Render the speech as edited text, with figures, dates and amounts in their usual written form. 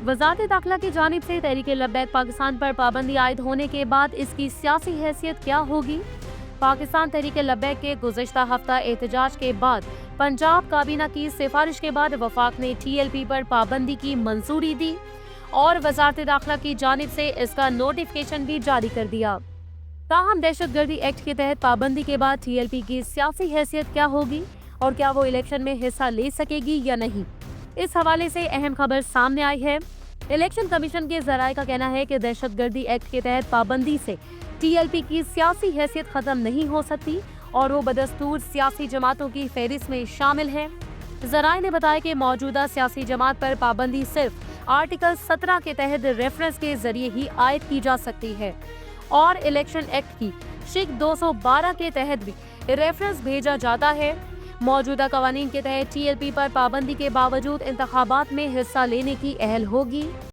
वजारत दाखिला की जानिब से तहरीक लब्बैक पाकिस्तान पर पाबंदी आयद होने के बाद इसकी सियासी हैसियत क्या होगी? पाकिस्तान तहरीक लब्बैक के गुज़िश्ता हफ्ता एहतजाज के बाद पंजाब काबीना की सिफारिश के बाद वफाक ने TLP पर पाबंदी की मंजूरी दी और वजारत दाखिला की जानिब से इसका नोटिफिकेशन भी जारी कर दिया। ताहम दहशतगर्दी एक्ट के तहत पाबंदी के बाद TLP की सियासी हैसियत क्या होगी और क्या वो इलेक्शन में हिस्सा ले सकेगी या नहीं, इस हवाले से अहम खबर सामने आई है। इलेक्शन कमीशन के जराये का कहना है कि दहशतगर्दी एक्ट के तहत पाबंदी से TLP की सियासी हैसियत खत्म नहीं हो सकती और वो बदस्तूर सियासी जमातों की फहरिस्त में शामिल है। जराये ने बताया कि मौजूदा सियासी जमात पर पाबंदी सिर्फ आर्टिकल 17 के तहत रेफरेंस के जरिए ही आयद की जा सकती है और इलेक्शन एक्ट की शिक 212 के तहत भी रेफरेंस भेजा जाता है। मौजूदा कवानीन के तहत TLP पर पाबंदी के बावजूद इंतखाबात में हिस्सा लेने की अहल होगी।